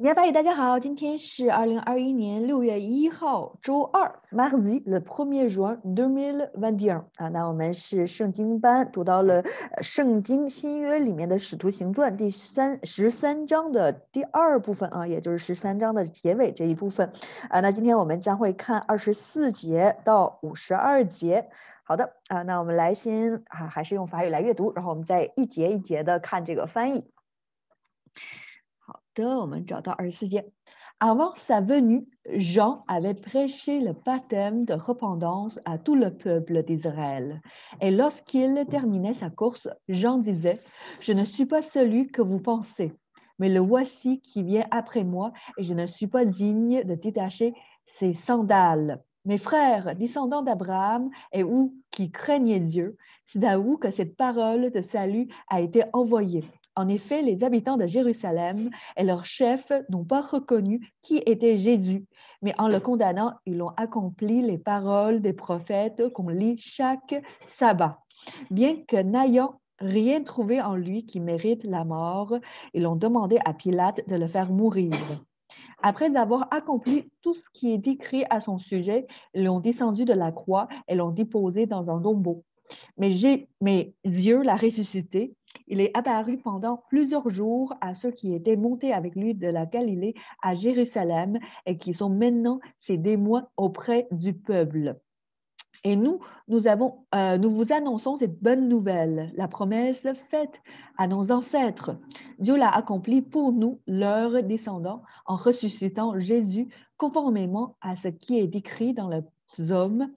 你好，大家好，今天是2021年6月1号，周二，Mardi le 1er juin 2021啊。那我们是圣经班读到了圣经新约里面的《使徒行传》第13章的第二部分啊，也就是13章的结尾这一部分啊。那今天我们将会看24节到52节。好的啊，那我们来先还是用法语来阅读，然后我们再一节一节的看这个翻译。好的，我们找到24节。Avant sa venue, Jean avait prêché le baptême de repentance à tout le peuple d'Israël. Et lorsqu'il terminait sa course, Jean disait, je ne suis pas celui que vous pensez, mais le voici qui vient après moi, et je ne suis pas digne de détacher ses sandales. Mes frères, descendants d'Abraham et vous qui craignez Dieu, c'est à vous que cette parole de salut a été envoyée. En effet, les habitants de Jérusalem et leurs chefs n'ont pas reconnu qui était Jésus, mais en le condamnant, ils ont accompli les paroles des prophètes qu'on lit chaque sabbat. Bien que n'ayant rien trouvé en lui qui mérite la mort, ils ont demandé à Pilate de le faire mourir. Après avoir accompli tout ce qui est écrit à son sujet, ils l'ont descendu de la croix et l'ont déposé dans un tombeau. Mais Dieu l'a ressuscité. Il est apparu pendant plusieurs jours à ceux qui étaient montés avec lui de la Galilée à Jérusalem et qui sont maintenant ses témoins auprès du peuple. Et nous vous annonçons cette bonne nouvelle, la promesse faite à nos ancêtres. Dieu l'a accomplie pour nous, leurs descendants, en ressuscitant Jésus conformément à ce qui est écrit dans le psaume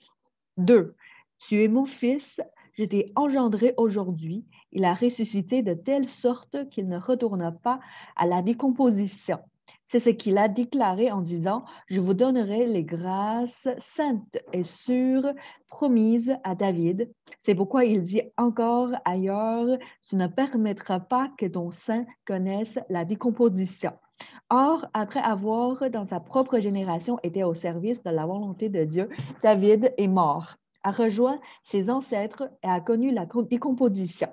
2. Tu es mon fils, je t'ai engendré aujourd'hui. Il a ressuscité de telle sorte qu'il ne retourna pas à la décomposition. C'est ce qu'il a déclaré en disant, je vous donnerai les grâces saintes et sûres promises à David. C'est pourquoi il dit encore ailleurs, tu ne permettras pas que ton sein connaisse la décomposition. Or, après avoir, dans sa propre génération, été au service de la volonté de Dieu, David est mort, a rejoint ses ancêtres et a connu la décomposition.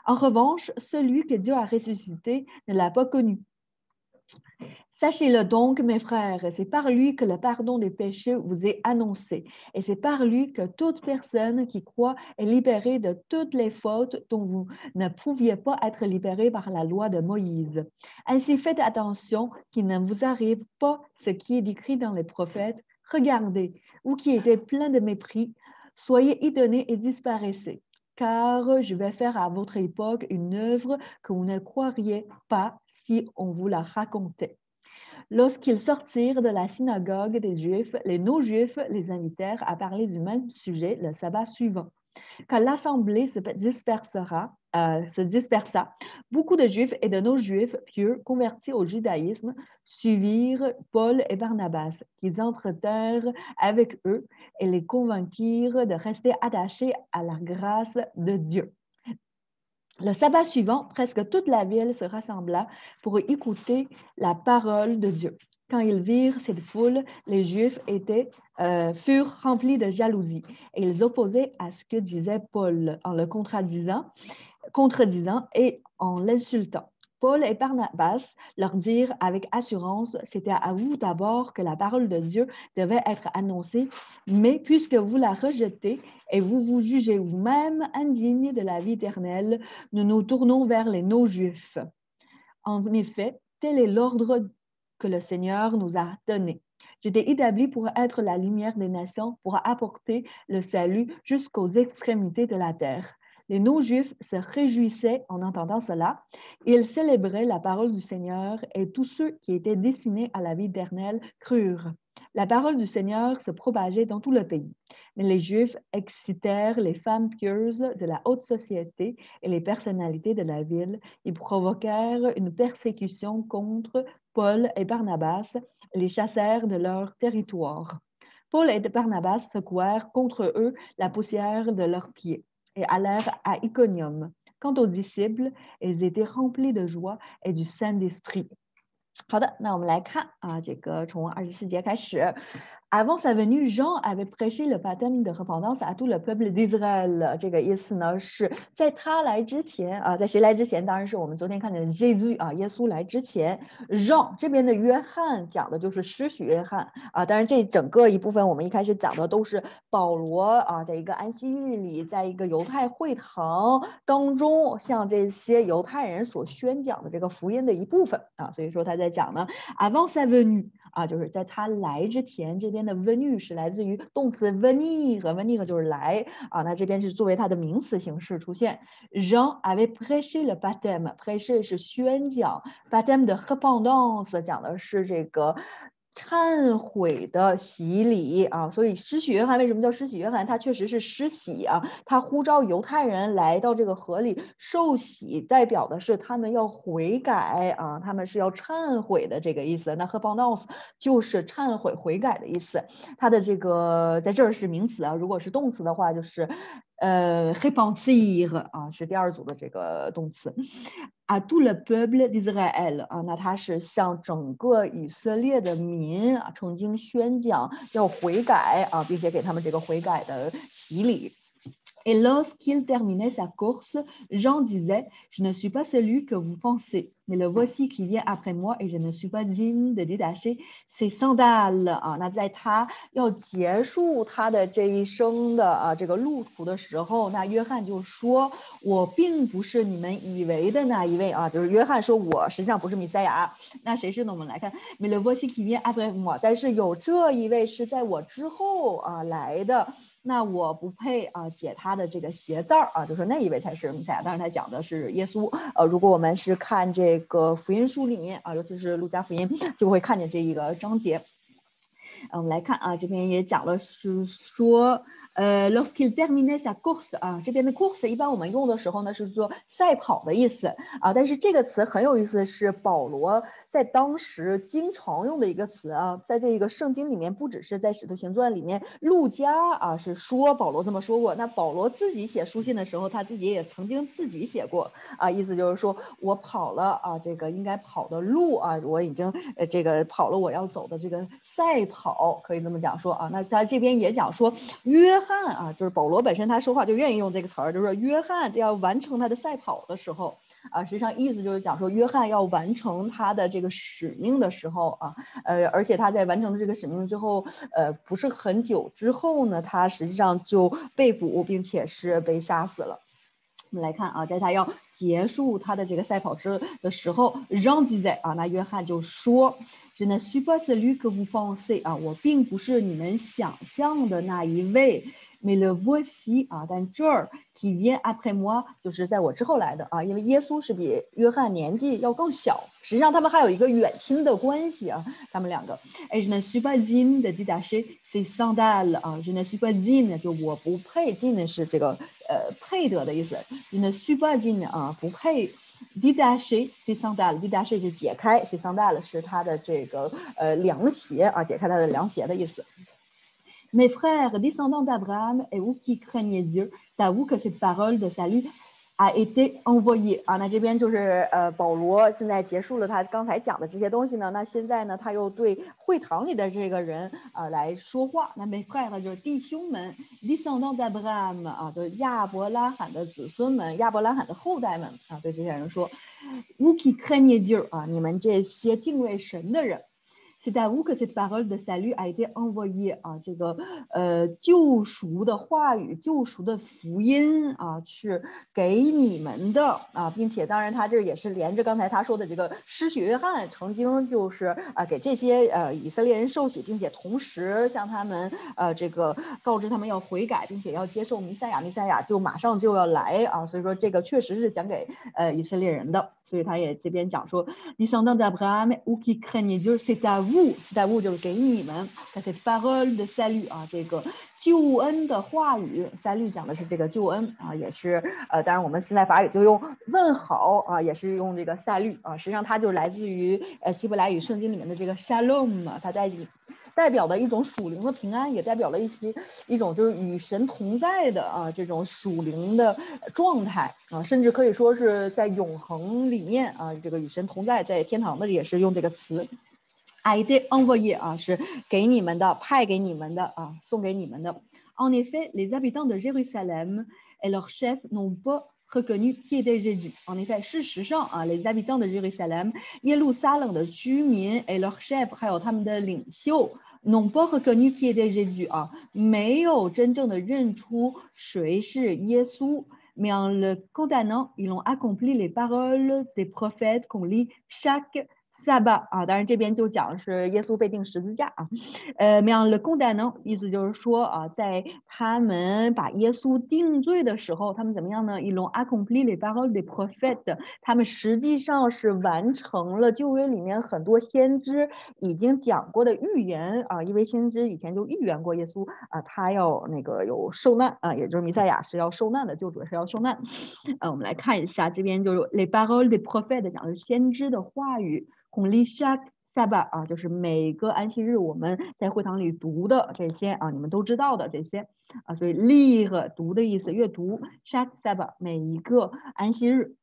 En revanche, celui que Dieu a ressuscité ne l'a pas connu. Sachez-le donc, mes frères, c'est par lui que le pardon des péchés vous est annoncé, et c'est par lui que toute personne qui croit est libérée de toutes les fautes dont vous ne pouviez pas être libérés par la loi de Moïse. Ainsi, faites attention qu'il ne vous arrive pas ce qui est écrit dans les prophètes. Regardez, vous qui étiez plein de mépris, soyez étonnés et disparaissez. Car je vais faire à votre époque une œuvre que vous ne croiriez pas si on vous la racontait. Lorsqu'ils sortirent de la synagogue des Juifs, les non-Juifs les invitèrent à parler du même sujet le sabbat suivant. Quand l'assemblée se dispersa, beaucoup de Juifs et de non-Juifs pieux convertis au judaïsme suivirent Paul et Barnabas, qu'ils entretinrent avec eux et les convainquirent de rester attachés à la grâce de Dieu. Le sabbat suivant, presque toute la ville se rassembla pour écouter la parole de Dieu. Quand ils virent cette foule, les Juifs furent remplis de jalousie et ils opposaient à ce que disait Paul en le contredisant et en l'insultant. Paul et Barnabas leur dirent avec assurance, c'était à vous d'abord que la parole de Dieu devait être annoncée, mais puisque vous la rejetez et vous vous jugez vous-même indigne de la vie éternelle, nous nous tournons vers les non-juifs. En effet, tel est l'ordre que le Seigneur nous a donné. J'étais établi pour être la lumière des nations, pour apporter le salut jusqu'aux extrémités de la terre. Les non-juifs se réjouissaient en entendant cela. Ils célébraient la parole du Seigneur et tous ceux qui étaient destinés à la vie éternelle crurent. La parole du Seigneur se propageait dans tout le pays. Mais les Juifs excitèrent les femmes pieuses de la haute société et les personnalités de la ville. Ils provoquèrent une persécution contre Paul et Barnabas, les chassèrent de leur territoire. Paul et Barnabas secouèrent contre eux la poussière de leurs pieds et allèrent à Iconium. Quant aux disciples, ils étaient remplis de joie et du Saint-Esprit. 好的，那我们来看啊，这个从24节开始 Avant sa venue, Jean avait prêché le baptême de repentance à tout le peuple d'Israël。这个意思呢是在他来之前啊，在谁来之前？当然是我们昨天看的 Jésus 啊，耶稣来之前。Jean 这边的约翰讲的就是施洗约翰啊，当然这整个一部分我们一开始讲的都是保罗啊，在一个安息日里，在一个犹太会堂当中，向这些犹太人所宣讲的这个福音的一部分啊，所以说他在讲呢 Avant sa venue。啊，就是在他来之前，这边的 venue 是来自于动词 venir 和 venir 就是来啊，那这边是作为它的名词形式出现。Jean avait prêché le baptême，prêché 是宣讲 ，baptême de repentance 讲的是这个忏悔的洗礼啊，所以施洗约翰为什么叫施洗约翰？他确实是施洗啊，他呼召犹太人来到这个河里受洗，代表的是他们要悔改啊，他们是要忏悔的这个意思。那 repentance 就是忏悔、悔改的意思。它的这个在这儿是名词啊，如果是动词的话，就是repentir 啊，是第二组的这个动词。à tout le peuple d'Israël 啊，那他是向整个以色列的民啊，曾经宣讲要悔改啊，并且给他们这个悔改的洗礼。Et lorsqu'il terminait sa course, Jean disait, je ne suis pas celui que vous pensez, mais le voici qui vient après moi et je ne suis pas digne de détacher ses sandales 啊。那在他要结束他的这一生的这个路途的时候，那约翰就说，我并不是你们以为的那一位啊，就是约翰说我实际上不是弥赛亚。那谁是呢？我们来看 mais le voici qui vient après moi， 但是有这一位是在我之后啊来的。那我不配啊解他的这个鞋带啊，就说那一位才是弥赛亚。当然他讲的是耶稣。如果我们是看这个福音书里面啊，尤其是路加福音，就会看见这一个章节。我们来看啊，这边也讲了是说lorsqu'il terminait sa course 啊，这边的 course 一般我们用的时候呢是做赛跑的意思啊，但是这个词很有意思，是保罗在当时经常用的一个词啊，在这个圣经里面，不只是在使徒行传里面，路加啊是说保罗这么说过，那保罗自己写书信的时候，他自己也曾经自己写过啊，意思就是说我跑了啊这个应该跑的路啊，我已经这个跑了我要走的这个赛跑，可以这么讲说啊，那他这边也讲说约翰啊，就是保罗本身他说话就愿意用这个词儿，就是说约翰在要完成他的赛跑的时候啊，实际上意思就是讲说约翰要完成他的这个使命的时候啊，而且他在完成了这个使命之后，不是很久之后呢，他实际上就被捕，并且是被杀死了。我们来看啊，在他要结束他的这个赛跑的时候 ，Jean disait 啊，那约翰就说 ，Je ne suis pas celui que vous pensez 啊，我并不是你们想象的那一位。Mais le voici 啊，但这儿 qui vient après moi 就是在我之后来的啊，因为耶稣是比约翰年纪要更小，实际上他们还有一个远亲的关系啊，他们两个。Et je ne suis pas digne de détacher ses sandales 啊 ，je ne suis pas digne 就我不配 ，digne 是这个配得的意思 ，je ne suis pas digne 啊不配。détacher ses sandales，détacher 是解开 ses sandales 是他的这个凉鞋啊，解开他的凉鞋的意思。Mes frères, descendants d'Abraham, et vous qui craignez Dieu, t'avoue que cette parole de salut a été envoyée 啊，那这边就是保罗现在结束了他刚才讲的这些东西呢，那现在呢他又对会堂里的这个人来说话。那 mes frères 就是弟兄们 ，descendants d'Abraham 啊，就是亚伯拉罕的子孙们，亚伯拉罕的后代们啊，对这些人说 vous qui craignez Dieu 啊，你们这些敬畏神的人。C'est à vous que cette parole de salut a été envoyée 啊，这个救赎的话语、救赎的福音啊，是给你们的啊，并且当然他这也是连着刚才他说的这个施洗约翰曾经就是给这些以色列人受洗，并且同时向他们这个告知他们要悔改，并且要接受弥赛亚，弥赛亚就马上就要来啊，所以说这个确实是讲给以色列人的，所以他也这边讲说 descendants d'Abraham ou qui craignent Dieu, c'est à vous，c'est à vous 就是给你们 cette parole de salut 啊，这个救恩的话语 ，salut 讲的是这个救恩啊，也是当然我们现在法语就用问好啊，也是用这个salut啊，实际上它就来自于希伯来语圣经里面的这个 shalom 啊，它代表的一种属灵的平安，也代表了一种就是与神同在的啊这种属灵的状态啊，甚至可以说是在永恒里面啊，这个与神同在，在天堂的也是用这个词。a été envoyé 啊，是给你们的，派给你们的啊，送给你们的。En effet, les habitants de Jérusalem et leurs chefs n'ont pas reconnu qui était Jésus. En effet, 事实上啊，les habitants de Jérusalem 耶路撒冷的居民 et leurs chefs 还有他们的领袖 n'ont pas reconnu qui était Jésus 啊，没有真正的认出谁是耶稣。Mais en le condamnant, ils ont accompli les paroles des prophètes qu'on lit chaque sabbat 啊，当然这边就讲是耶稣被钉十字架啊。mais en le condamnant 意思就是说啊，在他们把耶稣定罪的时候，他们怎么样呢？ ils ont accompli les paroles des prophètes， 他们实际上是完成了旧约里面很多先知已经讲过的预言啊，因为先知以前就预言过耶稣啊，他要那个有受难啊，也就是弥赛亚是要受难的，救主是要受难。我们来看一下，这边就是 les paroles des prophètes 讲的是先知的话语。qu'on lit chaque sabbat 啊，就是每个安息日我们在会堂里读的这些啊，你们都知道的这些啊，所以 lire 读的意思，阅读 chaque sabbat 每一个安息日。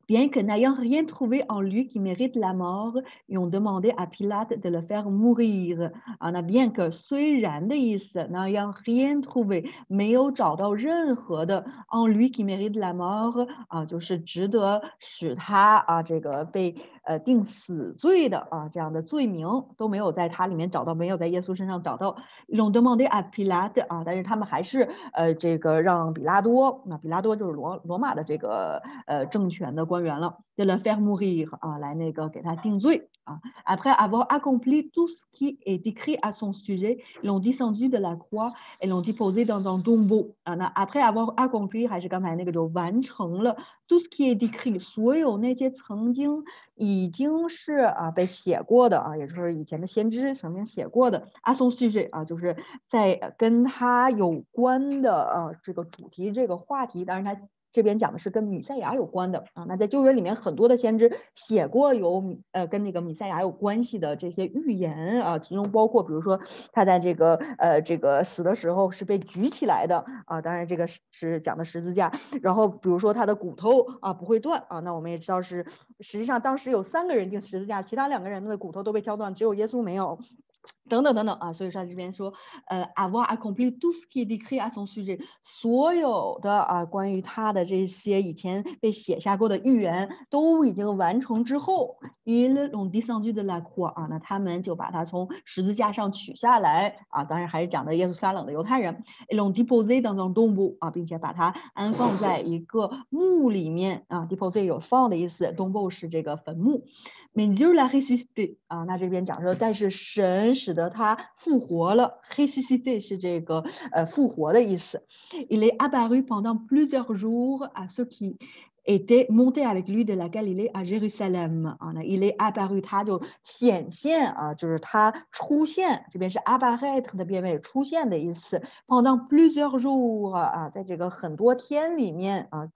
Bien que n'ayant rien trouvé en lui qui mérite la mort, ils ont demandé à Pilate de le faire mourir. 啊，那 bien que 虽然的意思 n'ayant rien trouvé 没有找到任何的 en lui qui mérite la mort 啊，就是值得使他啊这个被定死罪的啊这样的罪名都没有在他里面找到，没有在耶稣身上找到。ils ont demandé à Pilate 啊，但是他们还是这个让比拉多，那比拉多就是罗马的这个政权的官员了 de le faire mourir 啊，来那个给他定罪啊。Après avoir accompli tout ce qui est écrit à son sujet, ils l'ont descendu de la croix et l'ont déposé dans un tombeau 啊。那 après avoir accompli 还是刚才那个就完成了 tout ce qui est écrit 所有那些曾经已经是啊被写过的啊，也就是以前的先知曾经写过的 à son sujet 啊，就是在跟他有关的这个主题这个话题，当然他这边讲的是跟弥赛亚有关的啊。那在旧约里面很多的先知写过有跟那个弥赛亚有关系的这些预言啊，其中包括比如说他在这个死的时候是被举起来的啊，当然这个是讲的十字架，然后比如说他的骨头啊不会断啊，那我们也知道是实际上当时有3个人钉十字架，其他2个人的骨头都被敲断，只有耶稣没有。等等等等啊，所以说这边说avoir accompli tout ce qui est écrit à son sujet， 所有的啊关于他的这些以前被写下过的预言都已经完成之后 ils l'ont descendu de la croix 啊，那他们就把他从十字架上取下来啊，当然还是讲的耶路撒冷的犹太人 ils l'ont déposé dans un tombeau 啊，并且把它安放在一个墓里面啊 ，déposé 有放的意思 ，tombeau 是这个坟墓。Mais Dieu l'a ressuscité 啊，那这边讲说，但是神使得他复活了 ，ressuscité 是这个复活的意思。Il est apparu pendant plusieurs jours à ceux qui était monté avec lui de la Galilée à Jérusalem 啊，那 il est apparu 他就显现啊，就是他出现，这边是 apparaître 的变位，出现的意思。pendant plusieurs jours 啊，在这个很多天里面啊，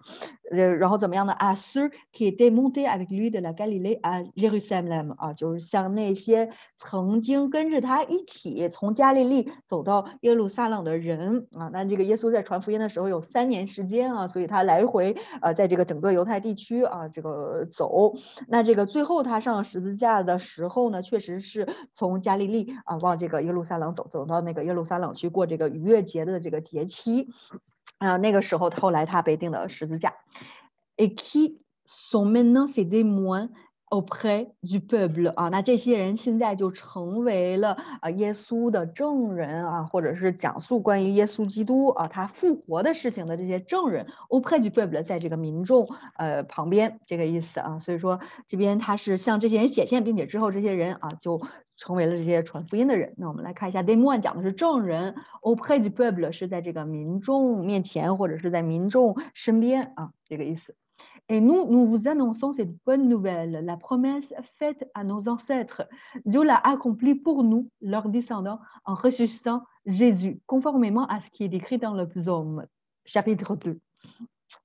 然后怎么样呢？ à ceux qui étaient montés avec lui de la Galilée à Jérusalem 啊，就是像那些曾经跟着他一起从加利利走到耶路撒冷的人啊。那这个耶稣在传福音的时候有3年时间啊，所以他来回在这个整个犹太地区啊这个走。那这个最后他上十字架的时候呢，确实是从加利利啊往这个耶路撒冷走到那个耶路撒冷去过这个逾越节的这个节期。那个时候后来他被钉了十字架。Et qui sont maintenant ces témoins auprès du peuple 啊，那这些人现在就成为了耶稣的证人啊，或者是讲述关于耶稣基督啊他复活的事情的这些证人 auprès du peuple 在这个民众旁边这个意思啊，所以说这边他是向这些人显现，并且之后这些人啊就成为了这些传福音的人。那我们来看一下 témoin 讲的是证人 auprès du peuple 是在这个民众面前或者是在民众身边啊，这个意思。Et nous vous annonçons cette bonne nouvelle, la promesse faite à nos ancêtres. Dieu l'a accomplie pour nous, leurs descendants, en ressuscitant Jésus, conformément à ce qui est écrit dans le psaume, chapitre 2。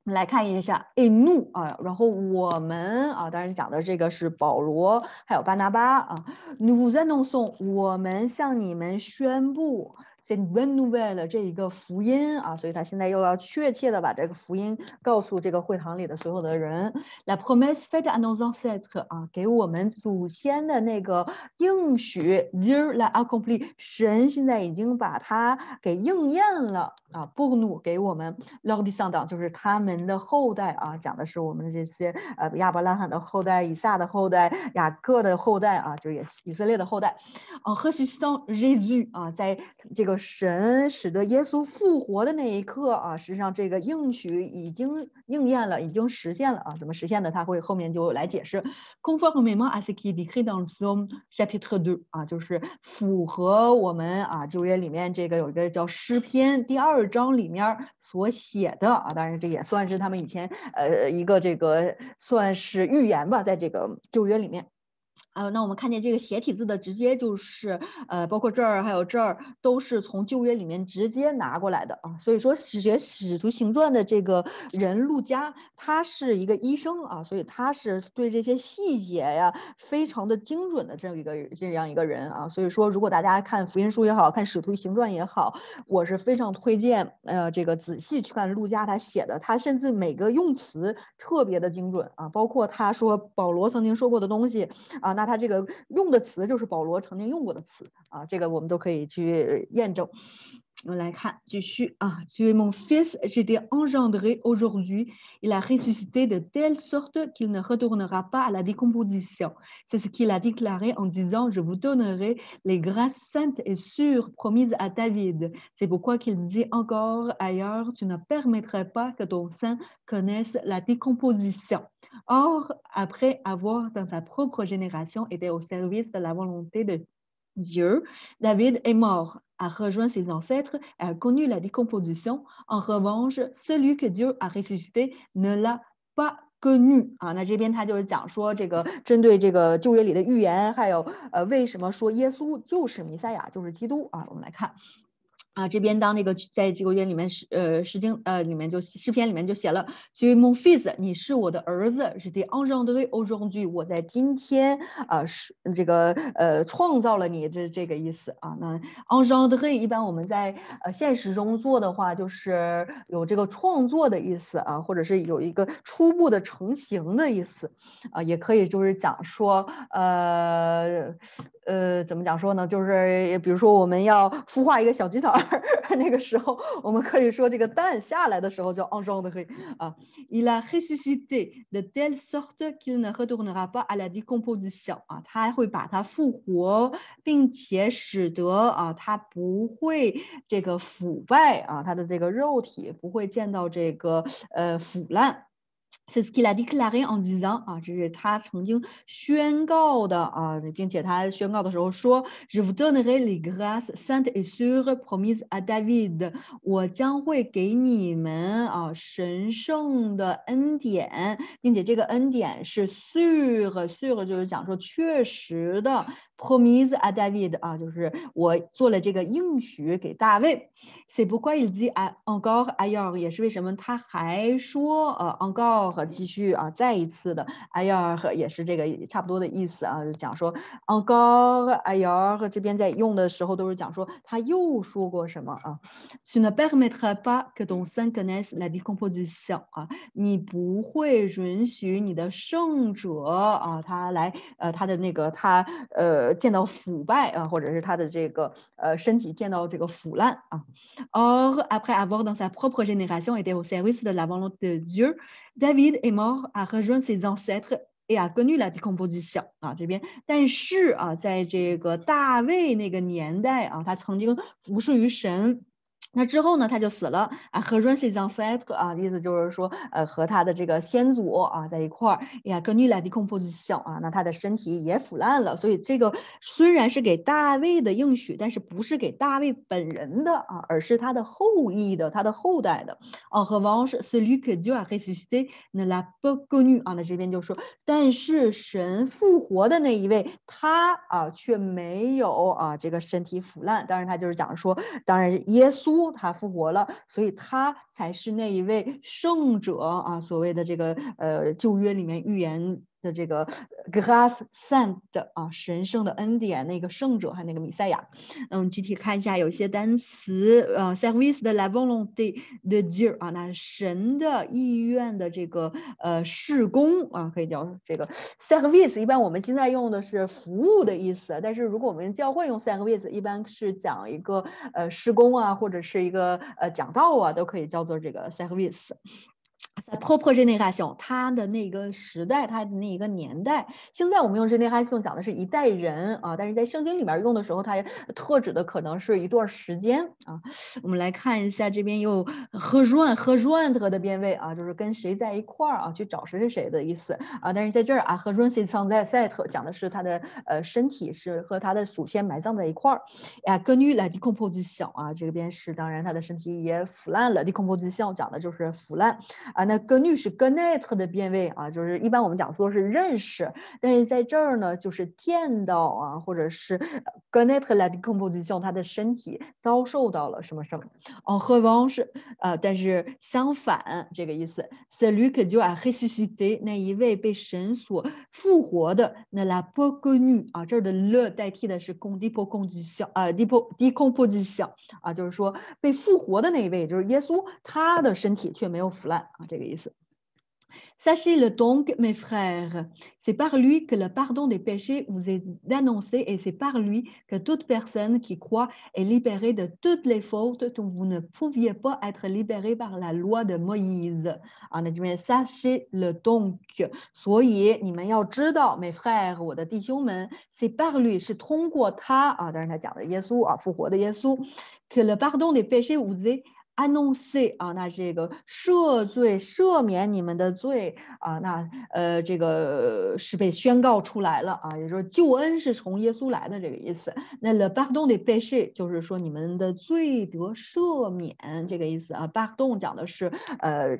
来看一下 et nous 啊，然后我们啊，当然讲的这个是保罗还有巴拿巴啊。nous vous annonçons 我们向你们宣布 c'est bonne nouvelle 这一个福音啊，所以他现在又要确切的把这个福音告诉这个会堂里的所有的人。La promesse faite à nos ancêtres 啊，给我们祖先的那个应许 Dieu l'a accompli， 神现在已经把它给应验了啊。pour nous 给我们 leurs descendants 就是他们的后代啊，讲的是我们这些亚伯拉罕的后代、以撒的后代、雅各的后代啊，就是以色列的后代。ressuscitant Jésus 啊，在这个神使得耶稣复活的那一刻啊，实际上这个应许已经应验了，已经实现了啊。怎么实现的？他会后面就来解释。Conformément à ce qui est décrit dans le psaume chapitre 2啊，就是符合我们啊旧约里面这个有一个叫诗篇第2章里面所写的啊，当然这也算是他们以前一个这个算是预言吧，在这个旧约里面。那我们看见这个斜体字的直接就是包括这儿还有这儿都是从旧约里面直接拿过来的啊。所以说学使徒行传的这个人路加，他是一个医生啊，所以他是对这些细节呀非常的精准的这样一个人啊。所以说如果大家看福音书也好看使徒行传也好，我是非常推荐这个仔细去看路加他写的，他甚至每个用词特别的精准啊，包括他说保罗曾经说过的东西啊，那他这个用的词就是保罗曾经用过的词啊，这个我们都可以去验证。我们来看，继续啊 Tu es mon fils, j'ai été engendré aujourd'hui. Il a ressuscité de telle sorte qu'il ne retournera pas à la décomposition. C'est ce qu'il a déclaré en disant, je vous donnerai les grâces saintes et sûres promises à David. C'est pourquoi qu'il dit encore ailleurs, tu ne permettrais pas que ton sein connaisse la décomposition. Or, après avoir, dans sa propre génération, été au service de la volonté de Dieu, David est mort, a rejoint ses ancêtres et a connu la décomposition. En revanche, celui que Dieu a ressuscité ne l'a pas connu 啊。那这边他就是讲说这个针对这个旧约里的预言，还有为什么说耶稣就是弥赛亚，就是基督啊。我们来看。这边当那个在这个约里面诗经里面就诗篇里面就写了 Tu es mon fils 你是我的儿子 Je t'ai engendré aujourd'hui 我在今天是这个创造了你这个意思啊。那 engendré 一般我们在现实中做的话就是有这个创作的意思啊，或者是有一个初步的成型的意思啊，也可以就是讲说怎么讲说呢？就是比如说我们要孵化一个小鸡蛋那个时候我们可以说这个蛋下来的时候叫 engendré 啊。Il a ressuscité de telle sorte qu'il ne retournera pas à la décomposition 啊，他会把它复活，并且使得他不会这个腐败啊，他的这个肉体不会见到这个腐烂。C'est ce qu'il a déclaré en disant 啊，这是他曾经宣告的啊，并且他宣告的时候说 Je vous donnerai les grâces saintes et sûres promises à David 我将会给你们神圣的恩典，并且这个恩典是 sûr 就是讲说确实的 promise à David 啊，就是我做了这个应许给大卫。C'est pourquoi il dit encore ailleurs 也是为什么他还说encore 继续再一次的 ailleurs 也是这个差不多的意思啊，就讲说 encore ailleurs 这边在用的时候都是讲说他又说过什么啊。Tu ne permettras pas que ton sein connaisse la décomposition 啊，你不会允许你的圣者他来他的那个他见到腐败或者是他的这个身体见到这个腐烂啊。Or, après avoir dans sa propre génération été au service de la volonté de Dieu, David est mort, a rejoint ses ancêtres et a connu la décomposition 啊，这边，但是在这个大卫那个年代他曾经服侍于神。那之后呢，他就死了rejoint ses ancêtres 意思就是说和他的这个先祖在一块儿呀，connu la décomposition 那他的身体也腐烂了。所以这个虽然是给大卫的应许，但是不是给大卫本人的而是他的后裔的，他的后代的。En revanche, celui que Dieu a ressuscité ne l'a pas connu 那这边就说，但是神复活的那一位，他却没有这个身体腐烂。当然他就是讲说，当然耶稣他复活了，所以他才是那一位圣者所谓的这个旧约里面预言的这个 grâce sainte 啊，神圣的恩典，那个圣者还有那个弥赛亚。那我们具体看一下，有一些单词，service de la volonté de Dieu 啊，那神的意愿的这个事工啊，可以叫这个 service。一般我们现在用的是服务的意思，但是如果我们教会用 service，一般是讲一个施工啊，或者是一个讲道啊，都可以叫做这个 service。在 propre génération， 他的那个时代，他的那一个年代。现在我们用 génération 讲的是一代人啊，但是在圣经里面用的时候，它特指的可能是一段时间啊。我们来看一下，这边有 rejoindre 的变位啊，就是跟谁在一块儿啊，去找谁是谁的意思啊。但是在这儿啊 rejoindre c'est sans être 讲的是他的身体是和他的祖先埋葬在一块儿。connu la décomposition 啊，这边是当然他的身体也腐烂了。décomposition 讲的就是腐烂。啊，那 connu 是 connaître 的变位啊，就是一般我们讲说是认识，但是在这儿呢，就是见到啊，或者是 connaître la décomposition， 他的身体遭受到了什么什么。en revanche，但是相反这个意思 celui que Dieu a ressuscité， 那一位被神所复活的，那 l'a pas connu 啊，这儿的 le 代替的是 décomposition 啊 décomposition 啊，就是说被复活的那一位，就是耶稣，他的身体却没有腐烂啊，这个意思。Sachez-le donc, mes frères, c'est par lui que le pardon des péchés vous est annoncé et c'est par lui que toute personne qui croit est libérée de toutes les fautes dont vous ne pouviez pas être libérés par la loi de Moïse. 啊，那这边 sachez-le donc， 所以你们要知道 mes frères， 我的弟兄们 c'est par lui 是通过他啊，当然他讲的耶稣啊，复活的耶稣 que le pardon des péchés vous est annoncé 啊，那这个赦罪赦免你们的罪啊，那这个是被宣告出来了啊，也就是救恩是从耶稣来的这个意思。那 le pardon des péchés 就是说你们的罪得赦免这个意思啊。pardon 讲的是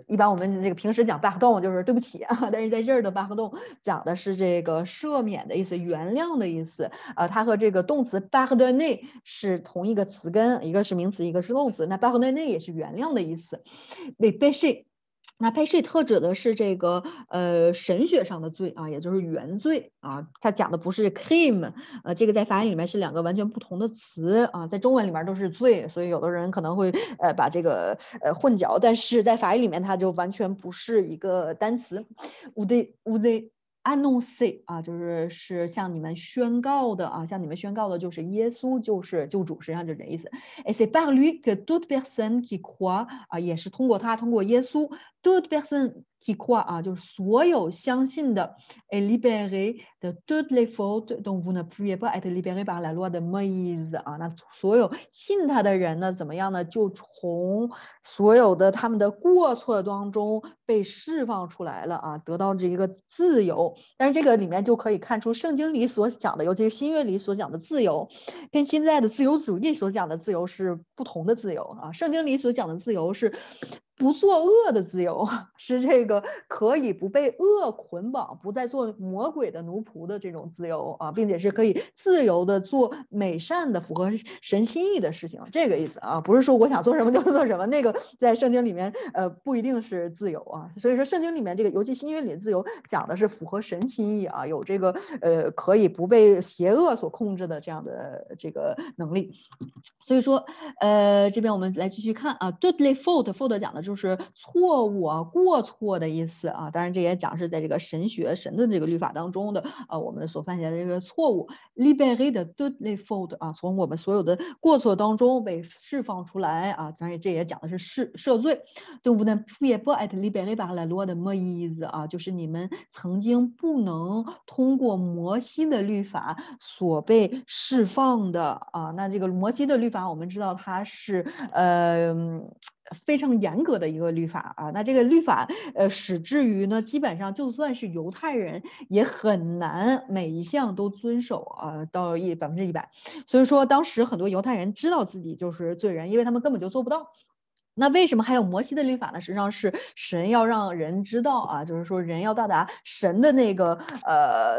一般我们这个平时讲 pardon 就是对不起啊，但是在这儿的 pardon 讲的是这个赦免的意思，原谅的意思啊。它和这个动词 pardonner 是同一个词根，一个是名词，一个是动词。那 pardonner 也是原谅的意思。les péchés， 那 péché 特指的是这个神学上的罪啊，也就是原罪啊。它讲的不是 crime， 这个在法语里面是两个完全不同的词啊，在中文里面都是罪，所以有的人可能会把这个混淆，但是在法语里面它就完全不是一个单词。vous annoncer 啊，是向你们宣告的啊，向你们宣告的就是耶稣，就是救主，实际上就是这意思。Et c'est par lui que toute personne qui croit 啊，也是通过他，通过耶稣 toute personne qui croit 啊，就是所有相信的 est libéré de toutes les fautes dont vous ne pouviez pas être libéré par la loi de Moïse 啊，那所有信他的人呢，怎么样呢？就从所有的他们的过错当中被释放出来了啊，得到这一个自由。但是这个里面就可以看出圣经里所讲的，尤其是新约里所讲的自由，跟现在的自由主义所讲的自由是不同的自由啊。圣经里所讲的自由是不作恶的自由，是这个可以不被恶捆绑，不再做魔鬼的奴仆的这种自由啊，并且是可以自由的做美善的、符合神心意的事情，这个意思啊，不是说我想做什么就做什么，那个在圣经里面不一定是自由啊。所以说圣经里面这个，尤其新约里的自由讲的是符合神心意啊，有这个可以不被邪恶所控制的这样的这个能力。所以说这边我们来继续看啊 toutes les fautes 讲的就是错误啊、过错的意思啊。当然这也讲是在这个神的这个律法当中的我们所犯下的这个错误 libéré de toutes les fautes 啊，从我们所有的过错当中被释放出来啊。当然这也讲的是赦罪。donc vous ne pouviez pas être libéré par la loi de Moïse 啊，就是你们曾经不能通过摩西的律法所被释放的啊。那这个摩西的律法我们知道它是非常严格的一个律法啊。那这个律法使之于呢，基本上就算是犹太人也很难每一项都遵守啊，到100%。所以说当时很多犹太人知道自己就是罪人，因为他们根本就做不到。那为什么还有摩西的律法呢？实际上是神要让人知道啊，就是说人要到达神的那个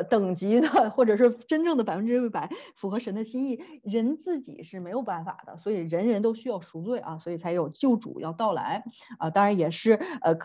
等级的，或者是真正的100%符合神的心意，人自己是没有办法的，所以人人都需要赎罪啊，所以才有救主要到来啊，当然也是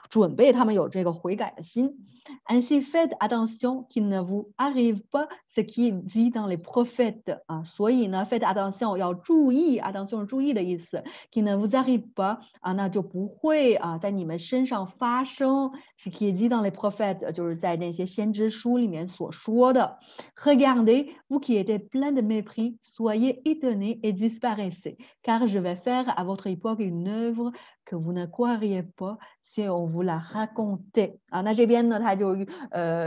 准备他们有这个悔改的心。Ainsi faites attention qu'il ne vous arrive pas ce qui est dit dans les prophètes 啊，所以呢 faites attention 要注意 ，attention 是注意的意思 ，qu'il ne vous arrive pas 啊，那就不会啊在你们身上发生 ce qui est dit dans les prophètes，就是在那些先知书里面所说的。Regardez, vous qui êtes plein de mépris, soyez étonnés et disparaissez, car je vais faire à votre époque une œuvre que vous ne croiriez pas si on vous la racontait 啊，那这边呢，他就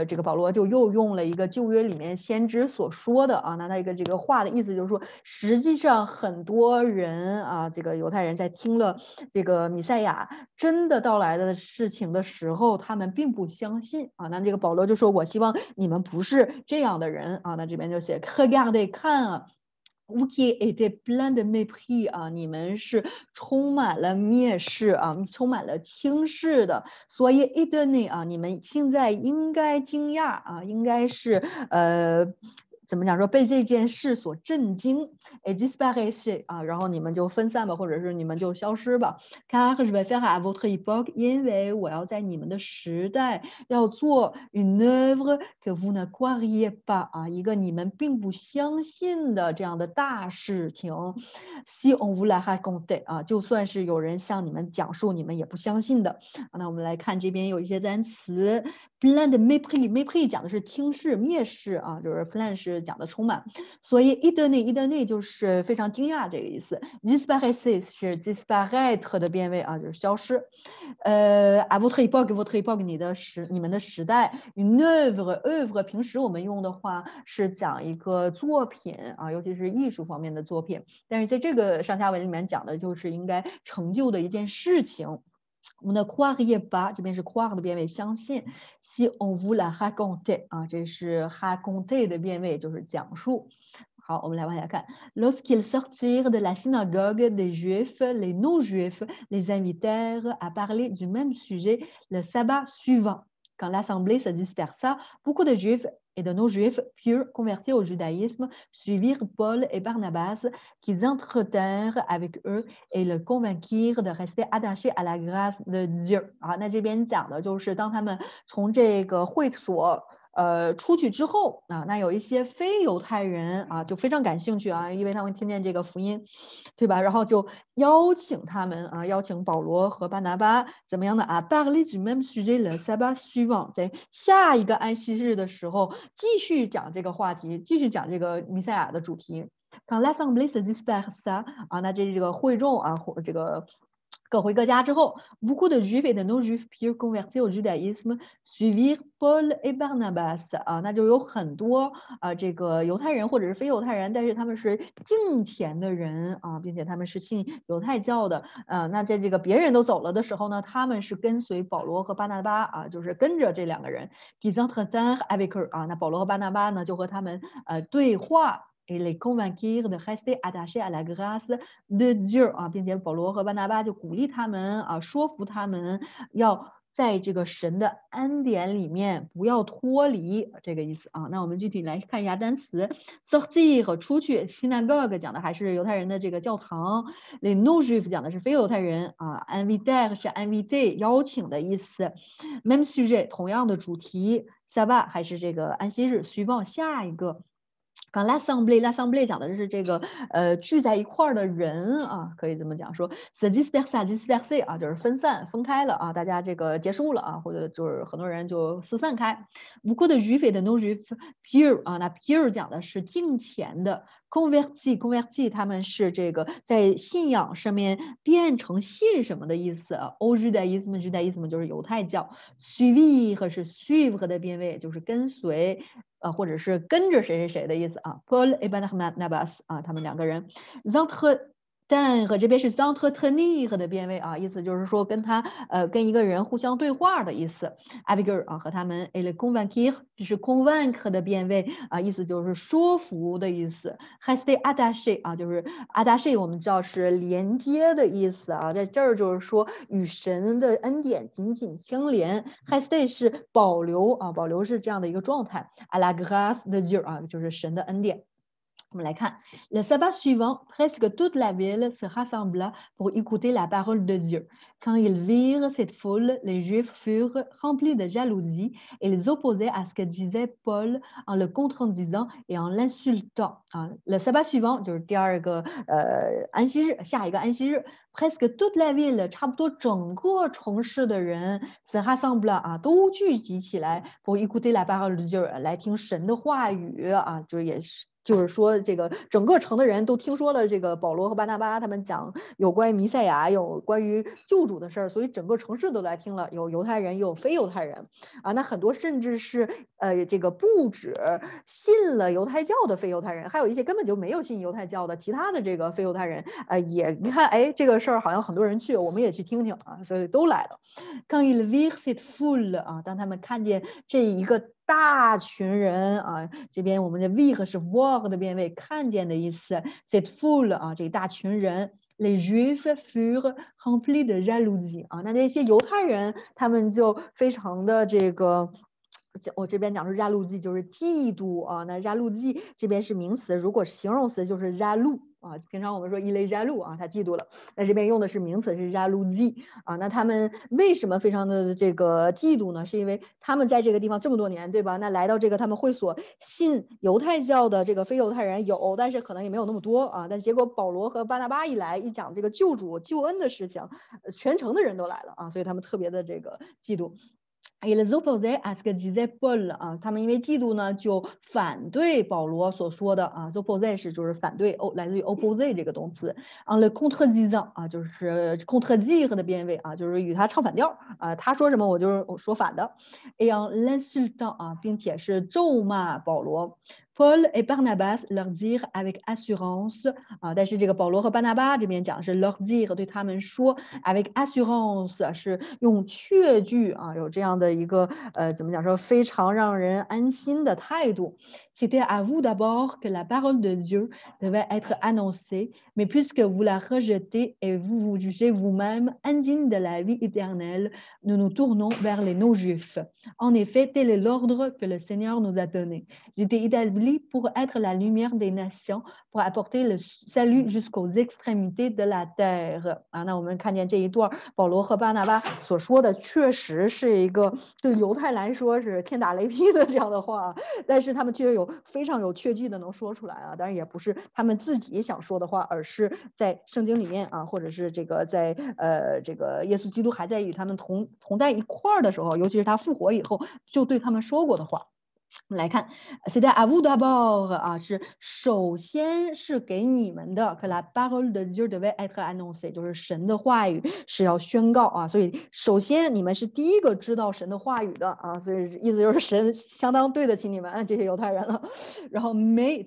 这个保罗就又用了一个旧约里面先知所说的啊，那他这个话的意思就是说，实际上很多人啊，这个犹太人在听了这个弥赛亚真的到来的事情的时候，他们并不相信啊。那这个保罗就说：“我希望你们不是这样的人啊。”那这边就写 “Regardez 看啊。” Vous qui êtes plein de mépris 啊，你们是充满了蔑视啊，充满了轻视的。所以 étonné 啊，你们现在应该惊讶啊，应该是怎么讲说被这件事所震惊 et disparaissez 啊，然后你们就分散吧，或者是你们就消失吧。Car je vais faire à votre époque，因为我要在你们的时代要做 une œuvre que vous ne croiriez pas 啊，一个你们并不相信的这样的大事情。Si on vous la racontait 啊，就算是有人向你们讲述，你们也不相信的。那我们来看这边有一些单词 plein de mépris，mépris 讲的是轻视、蔑视啊，就是 plein 是讲的充满，所以 étonné 就是非常惊讶这个意思。disparaissez 是 disparaître 的变位啊，就是消失。à votre époque，votre époque 你们的时代 une œuvre 平时我们用的话是讲一个作品啊，尤其是艺术方面的作品，但是在这个上下文里面讲的就是应该成就的一件事情。我们的 croiriez pas 这边是 croire 的变位，相信。Si on vous la racontait 啊，这是 raconter 的变位，就是讲述。好，我们来往下看。Lorsqu'ils sortirent de la synagogue des Juifs, les non-Juifs les invitèrent à parler du même sujet le sabbat suivant. Quand l'assemblée se dispersa, beaucoup de Juifs et de non-Juifs purent convertir au judaïsme, suivirent Paul et Barnabas, qu'ils entretinrent avec eux et le convainquirent de rester attachés à la grâce de Dieu. 啊，那这边讲的就是当他们从这个会所出去之后啊，那有一些非犹太人啊，就非常感兴趣啊，因为他们听见这个福音，对吧？然后就邀请他们啊，邀请保罗和巴拿巴怎么样的啊？parler du même sujet le sabbat suivant，在下一个安息日的时候继续讲这个话题，继续讲这个弥赛亚的主题。Quand l'assemblée se dispersa 啊，那这个会众啊，这个各回各家之后，beaucoup de juifs et de non-juifs purent convertir au judaïsme, suivirent Paul et Barnabas 啊，那就有很多这个犹太人或者是非犹太人，但是他们是敬虔的人啊，并且他们是信犹太教的。那在这个别人都走了的时候呢，他们是跟随保罗和巴拿巴啊，就是跟着这两个人。Qu'ils entretinrent avec eux 啊，那保罗和巴拿巴呢就和他们对话。et les convaincre de rester attachés à la grâce de Dieu 啊，并且保罗和巴拿巴就鼓励他们啊，说服他们要在这个神的恩典里面不要脱离这个意思啊。那我们具体来看一下单词 sortir 和出去 synagogue 讲的还是犹太人的这个教堂 les non-juifs 讲的是非犹太人啊 inviter 是 inviter 邀请的意思 même sujet 同样的主题 sabbat 还是这个安息日 suivant 下一个。刚 l'assemblée 讲的是这个聚在一块儿的人啊，可以这么讲说 se dispersa 啊，就是分散分开了啊，大家这个结束了啊，或者就是很多人就四散开。beaucoup de juifs et de non-juifs pure 啊，那 pure 讲的是敬虔的 converti 他们是这个在信仰上面变成信什么的意思啊 au judaïsme 就是犹太教 suivre 是 suivre 的变位，就是跟随。或者是跟着谁谁谁的意思啊 ，Paul et Barnabas 啊，他们两个人但和这边是 s'entretenir 的变位啊，意思就是说跟一个人互相对话的意思。avec 啊和他们 et le convaincre 这是 convaincre 的变位啊，意思就是说服的意思。rester attaché 啊，就是 attaché 我们知道是连接的意思啊，在这儿就是说与神的恩典紧紧相连。rester 是保留啊，保留是这样的一个状态。à la grâce de Dieu 啊，就是神的恩典。我们来看 le sabbat suivant, presque toute la ville se rassembla pour écouter la parole de Dieu. Quand ils virent cette foule, les Juifs furent remplis de jalousie et ils opposaient à ce que disait Paul en le contredisant et en l'insultant. Le sabbat suivant 就是第二个安息日，下一个安息日 presque toute la ville 差不多整个城市的人 se rassembla 啊都聚集起来 pour écouter la parole de Dieu 来听神的话语啊，就是也是。就是说，这个整个城的人都听说了这个保罗和巴拿巴他们讲有关于弥赛亚、有关于救主的事儿，所以整个城市都来听了，有犹太人，也有非犹太人啊。那很多甚至是这个不止信了犹太教的非犹太人，还有一些根本就没有信犹太教的其他的这个非犹太人，也你看，哎，这个事儿好像很多人去，我们也去听听啊，所以都来了。Quand ils virent cette foule 啊，当他们看见这一个大群人啊，这边我们的 vir 是 voir 的变位，看见的意思。cette foule 啊，这一大群人。Les Juifs furent remplis de jalousie 啊，那些犹太人他们就非常的这个。我这边讲是 jalousie 就是嫉妒啊，那 jalousie 这边是名词，如果是形容词就是 jaloux 啊。平常我们说il est jaloux啊，他嫉妒了。那这边用的是名词是 jalousie 啊。那他们为什么非常的这个嫉妒呢？是因为他们在这个地方这么多年，对吧？那来到这个他们会所信犹太教的这个非犹太人有，但是可能也没有那么多啊。但结果保罗和巴拿巴一来，一讲这个救主救恩的事情，全城的人都来了啊，所以他们特别的这个嫉妒。Ils opposaient à ce que disait Paul 啊，他们因为嫉妒呢，就反对保罗所说的啊 ，opposé 是就是反对，来自于 opposé 这个动词。le contredisant 啊，就是 contredire 的变位啊，就是与他唱反调啊，他说什么我就是说反的。et en l'insultant 啊，并且是咒骂保罗。Paul et Barnabas leur dirent avec assurance 啊，但是这个保罗和巴拿巴这边讲是 leur dire 对他们说 avec assurance 是用确据啊，有这样的一个怎么讲说非常让人安心的态度。C'était à vous d'abord que la parole de Dieu devait être annoncée, mais puisque vous la rejetez et vous vous jugez vous-même indigne de la vie éternelle, nous nous tournons vers les non-juifs. En effet, tel est l'ordre que le Seigneur nous a donné. J'étais établi pour être la lumière des nations, pour apporter le salut jusqu'aux extrémités de la terre. 啊，那我们看见这一段保罗和巴拿巴所说的，确实是一个对犹太来说是天打雷劈的这样的话，但是他们却有非常有确据的能说出来啊，当然也不是他们自己想说的话，而是在圣经里面啊，或者是这个在这个耶稣基督还在与他们同在一块儿的时候，尤其是他复活以后，就对他们说过的话。我们来看 c'est à vous d'abord 啊，是首先是给你们的 que la parole de Dieu devait être annoncée 就是神的话语是要宣告啊，所以首先你们是第一个知道神的话语的啊，所以意思就是神相当对得起你们这些犹太人了。然后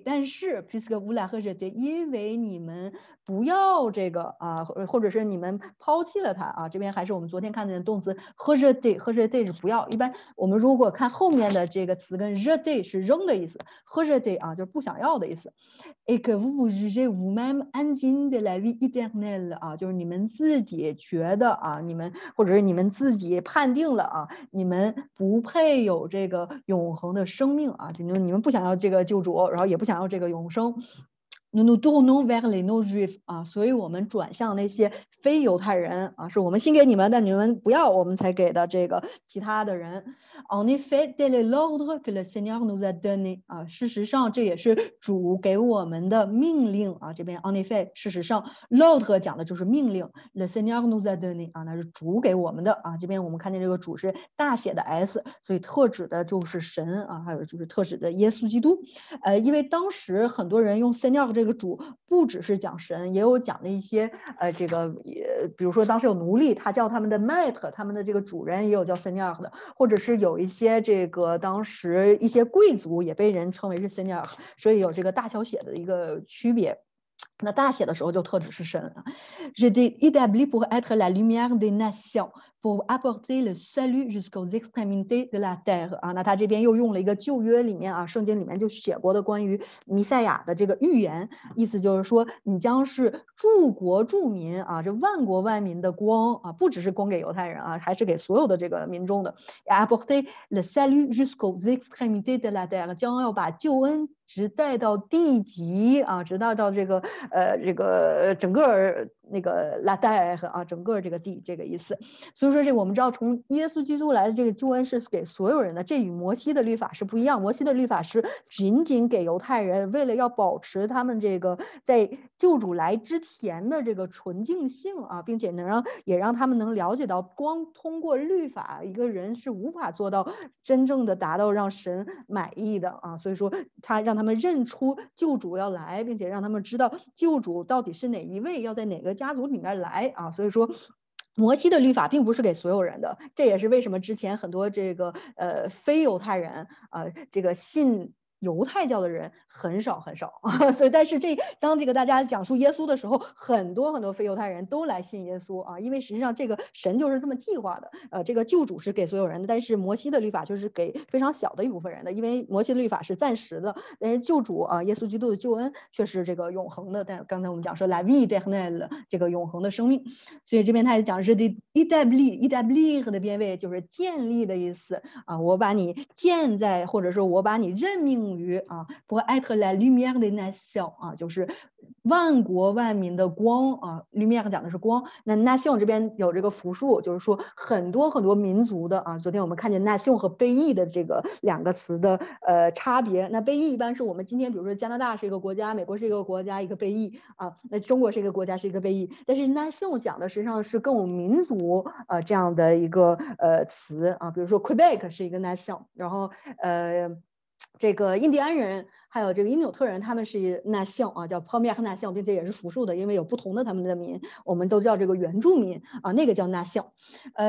但是 puisque vous la rejetez 因为你们不要这个啊，或者是你们抛弃了它啊，这边还是我们昨天看见的动词 rejeter 是不要，一般我们如果看后面的这个词跟 rejeter 是扔的意思 rejeter 啊就是不想要的意思。et que vous vous jugez vous-même indigne de la vie éternelle 啊，就是你们自己觉得啊，你们或者是你们自己判定了啊，你们不配有这个永恒的生命啊，就你们不想要这个救主，然后也不想要这个永生。nous nous tournons vers les non-juifs 啊，所以我们转向那些非犹太人啊，是我们新给你们，但你们不要，我们才给的这个其他的人。En effet, tel est l'ordre que le Seigneur nous a donné 啊，事实上这也是主给我们的命令啊。这边 en effet， 事实上 l'ordre 讲的就是命令 ，le Seigneur nous a donné 啊，那是主给我们的啊。这边我们看见这个主是大写的 S， 所以特指的就是神啊，还有就是特指的耶稣基督。因为当时很多人用 Seigneur 这个主不只是讲神，也有讲的一些这个比如说当时有奴隶，他叫他们的 maître， 他们的这个主人也有叫 Seigneur 的，或者是有一些这个当时一些贵族也被人称为是 Seigneur， 所以有这个大小写的一个区别。那大写的时候就特指是神啊。J'étais établi pour être la lumière des nations, pour apporter le salut jusqu'aux extrémités de la terre 啊。那他这边又用了一个旧约里面啊，圣经里面就写过的关于弥赛亚的这个预言，意思就是说你将是诸国诸民啊，这万国万民的光啊，不只是光给犹太人啊，还是给所有的这个民众的。apporter le salut jusqu'aux extrémités de la terre， 将要把救恩直带到地极啊，直到这个整个那个拉代啊，整个这个地这个意思。所以说这个我们知道，从耶稣基督来的这个救恩是给所有人的，这与摩西的律法是不一样。摩西的律法是仅仅给犹太人，为了要保持他们这个在救主来之前的这个纯净性啊，并且也让他们能了解到，光通过律法一个人是无法做到真正的达到让神满意的啊。所以说他让他们认出救主要来，并且让他们知道救主到底是哪一位，要在哪个家族里面来啊。所以说摩西的律法并不是给所有人的，这也是为什么之前很多这个非犹太人这个信犹太教的人很少很少啊。所以但是当这个大家讲述耶稣的时候，很多很多非犹太人都来信耶稣啊，因为实际上这个神就是这么计划的，这个救主是给所有人的，但是摩西的律法就是给非常小的一部分人的，因为摩西的律法是暂时的，但是救主啊，耶稣基督的救恩却是这个永恒的。但刚才我们讲说 la vie éternelle 这个永恒的生命，所以这边他也讲是 établir 的变位就是建立的意思啊，我把你建在，或者说我把你任命于啊 pour être la lumière des nations 啊，就是万国万民的光啊 lumière 讲的是光，那 nation 这边有这个复数，就是说很多很多民族的啊。昨天我们看见 nation 和被译的这个两个词的差别，那被译一般是我们今天比如说加拿大是一个国家，美国是一个国家，一个被译啊，那中国是一个国家是一个被译，但是 nation 讲的实际上是更民族这样的一个词啊，比如说 Quebec 是一个 nation， 然后这个印第安人还有这个因纽特人，他们是nation啊，叫 première nation， 并且也是复数的，因为有不同的他们的民，我们都叫这个原住民啊，那个叫nation。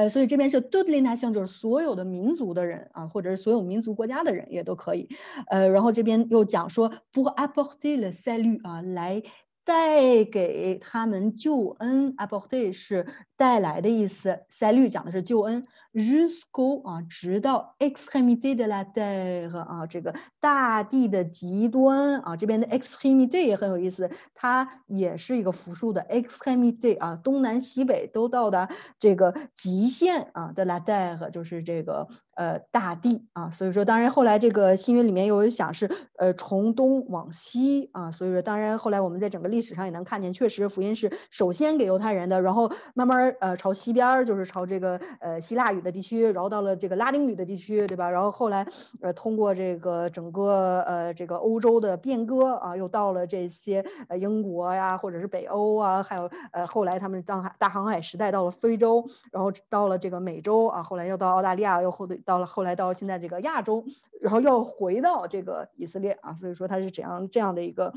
所以这边是 toutes les nations， 就是所有的民族的人啊，或者是所有民族国家的人也都可以。然后这边又讲说 pour apporter le salut 啊，来带给他们救恩 ，apporter 是带来的意思 ，salut 讲的是救恩 ，jusqu'au 啊，直到 extrémité de la terre 啊，这个大地的极端啊，这边的 extrémité 也很有意思，它也是一个复数的 extrémité 啊，东南西北都到达这个极限啊的 la terre 就是这个大地啊，所以说当然后来这个新约里面又有讲是从东往西啊，所以说当然后来我们在整个历史上也能看见，确实福音是首先给犹太人的，然后慢慢朝西边就是朝这个希腊语的地区，然后到了这个拉丁语的地区，对吧？然后后来通过这个整个这个欧洲的变革啊，又到了这些英国呀，或者是北欧啊，还有后来他们大航海时代到了非洲，然后到了这个美洲啊，后来又到澳大利亚，又后来到现在这个亚洲，然后又回到这个以色列啊，所以说它是这样的一个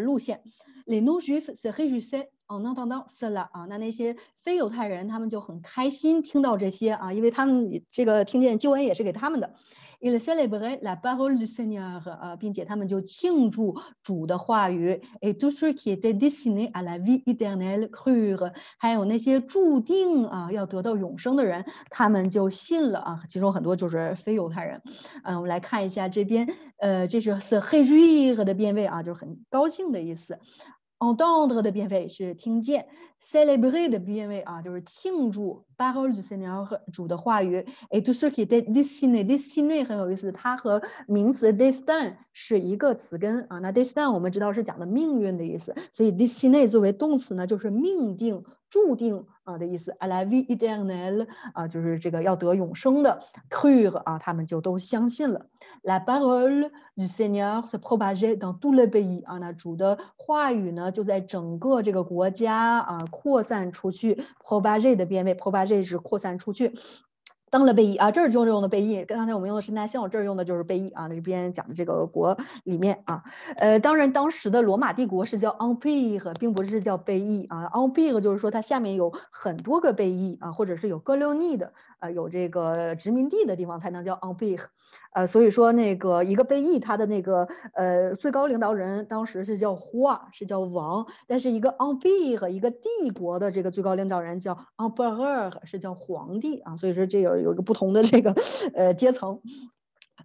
路线。Les non-juifs se réjouissaient en entendant cela 啊，那些非犹太人他们就很开心听到这些啊，因为他们这个听见救恩也是给他们的。Ils célébraient la parole du Seigneur 并且他们就庆祝主的话语。Et tous ceux qui étaient destinés à la vie éternelle crurent， 还有那些注定要得到永生的人，他们就信了啊，其中很多就是非犹太人。我们来看一下这边，这是 se réjouir 的变位啊，就是很高兴的意思。entendre 的变位是听见 ，célébrer 的变位啊，就是庆祝 parole du Seigneur 主的话语。et tous ceux qui étaient destinés 很有意思，它和名词 destin 是一个词根啊。那 destin 我们知道是讲的命运的意思，所以 destiné 作为动词呢，就是命定、注定的意思。à la vie éternelle 就是这个要得永生的 crure 啊，他们就都相信了。La parole du Seigneur se propageait dans tout le pays 啊，那主的话语呢就在整个这个国家扩散出去。propager 的变位 ，propager 是扩散出去。当了被译啊，这儿就用的被译，刚才我们用的是nation，这儿用的就是被译啊。那这边讲的这个国里面啊，当然当时的罗马帝国是叫 empire， 并不是叫被译啊。empire 就是说它下面有很多个被译啊，或者是有哥留尼的有这个殖民地的地方才能叫 empire。所以说那个一个贝义，他的那个最高领导人当时是叫roi，是叫王，但是一个 empire 一个帝国的这个最高领导人叫 empereur，是叫皇帝啊。所以说这有一个不同的这个阶层。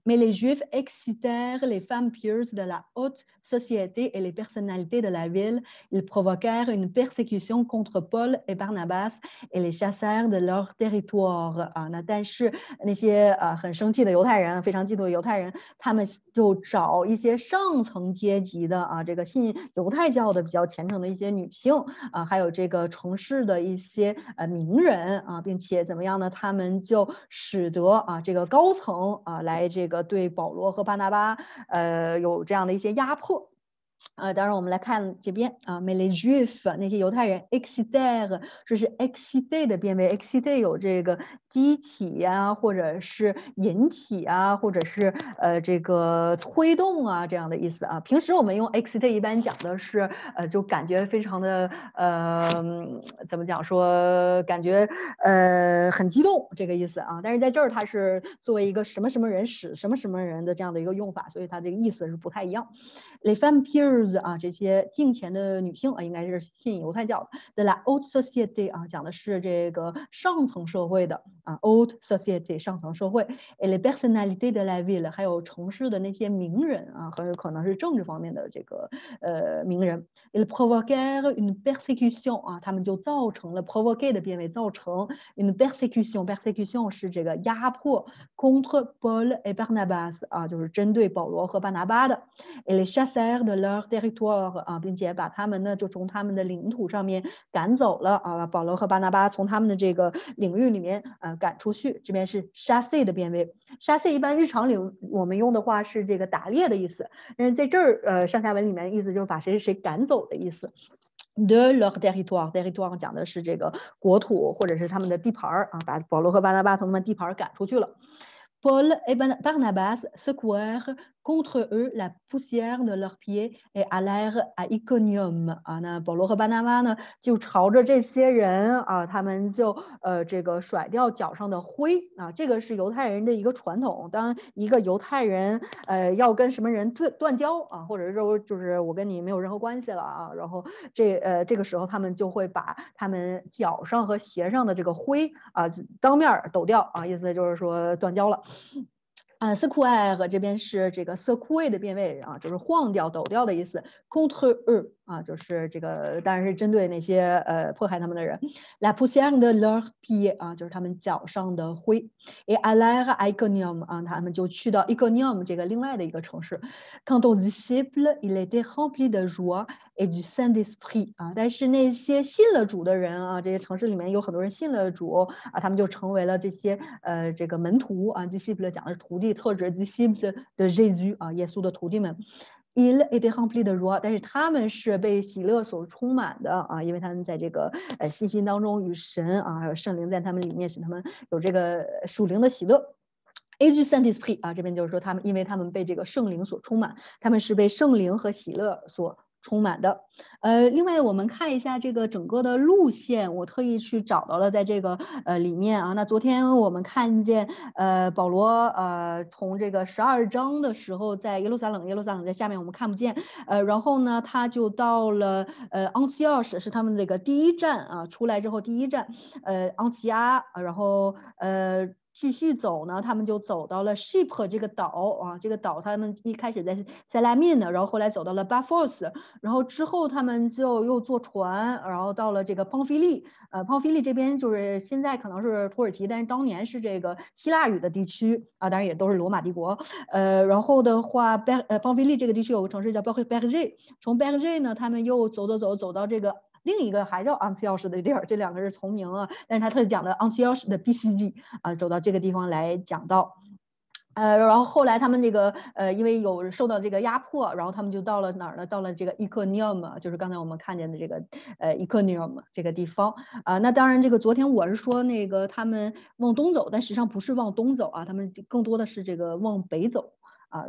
Mais les Juifs excitèrent les femmes pieuses de la haute société et les personnalités de la ville. Ils provoquèrent une persécution contre Paul et Barnabas et les chassèrent de leur territoire. 那但是那些很生气的犹太人，非常嫉妒的犹太人，他们就找一些上层阶级的这个信犹太教的比较虔诚的一些女性还有这个城市的一些名人并且怎么样呢？他们就使得这个高层来这个对保罗和巴拿巴有这样的一些压迫。当然我们来看这边mais les juifs 那些犹太人 exciter 这是 exciter 的变位 exciter 有这个激起或者是引起或者是这个推动这样的意思平时我们用 exciter 一般讲的是就感觉非常的怎么讲说感觉很激动这个意思但是在这儿它是作为一个什么什么人使什么什么人的这样的一个用法，所以它这个意思是不太一样。Les femmes pieuses 这些敬虔的女性应该是信犹太教的。De la haute société 讲的是这个上层社会的haute société 上层社会。Et les personnalités de la ville 还有城市的那些名人很有可能是政治方面的这个名人。Ils provoquèrent une persécution 他们就造成了 provoquer 的变位，造成 une persécution 是这个压迫 contre Paul et Barnabas 就是针对保罗和巴拿巴的。Et les chassèrent de leur territoire 并且把他们呢就从他们的领土上面赶走了保罗和巴拿巴从他们的这个领域里面赶出去。这边是 chasser 的变位 chasser 一般日常里我们用的话是这个打猎的意思，但是在这儿上下文里面意思就是把谁谁谁赶走的意思。De leur territoire 讲的是这个国土或者是他们的地盘把保罗和巴拿巴从他们地盘赶出去了。Paul et Barnabas secouèrent contre eux la poussière de leurs pieds et allèrent à Iconium 那保罗和巴拿巴呢就朝着这些人他们就这个甩掉脚上的灰这个是犹太人的一个传统。当一个犹太人要跟什么人断交或者说就是我跟你没有任何关系了然后这个时候他们就会把他们脚上和鞋上的这个灰当面抖掉意思就是说断交了。secouer 这边是这个 secouer 的变位就是晃掉抖掉的意思。contre eux 就是这个当然是针对那些迫害他们的人。La poussière de leurs pieds 就是他们脚上的灰。Et allèrent à Iconium 他们就去到 Iconium 这个另外的一个城市。Quant aux disciples, ils étaient remplis de joie et du Saint-Esprit 但是那些信了主的人这些城市里面有很多人信了主他们就成为了这些这个门徒disciple 讲的是徒弟，特指 disciple de Jésus 耶稣的徒弟们。Il était rempli de joie 但是他们是被喜乐所充满的因为他们在这个信心当中与神还有圣灵在他们里面使他们有这个属灵的喜乐。Et du Saint-Esprit 这边就是说他们因为他们被这个圣灵所充满，他们是被圣灵和喜乐所充满的。另外我们看一下这个整个的路线，我特意去找到了在这个里面那昨天我们看见保罗从这个12章的时候在耶路撒冷在下面我们看不见然后呢他就到了昂提奥什是他们这个第一站出来之后第一站昂提亚然后继续走呢，他们就走到了 Ship 这个岛这个岛他们一开始在塞拉密呢，然后后来走到了 Paphos， 然后之后他们就又坐船，然后到了这个庞菲利庞菲利这边就是现在可能是土耳其，但是当年是这个希腊语的地区当然也都是罗马帝国然后的话庞菲利这个地区有个城市叫 Berger， 从 Berger 呢他们又走到这个另一个还叫昂提奥什的地儿，这两个是重名但是他特意讲的昂提奥什的 BCG 走到这个地方来讲到。然后后来他们这个因为有受到这个压迫，然后他们就到了哪儿呢？到了这个 Iconium， 就是刚才我们看见的这个Iconium 这个地方那当然这个昨天我是说那个他们往东走，但实际上不是往东走他们更多的是这个往北走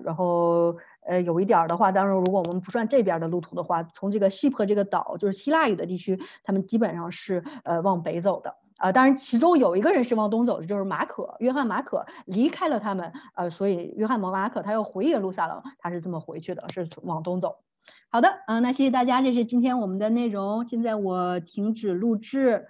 然后有一点的话，当然如果我们不算这边的路途的话，从这个 Ship 这个岛就是希腊语的地区，他们基本上是往北走的。当然其中有一个人是往东走的，就是马可，约翰马可离开了他们，所以约翰马可他要回耶路撒冷，他是这么回去的，是往东走。好的，那谢谢大家，这是今天我们的内容。现在我停止录制。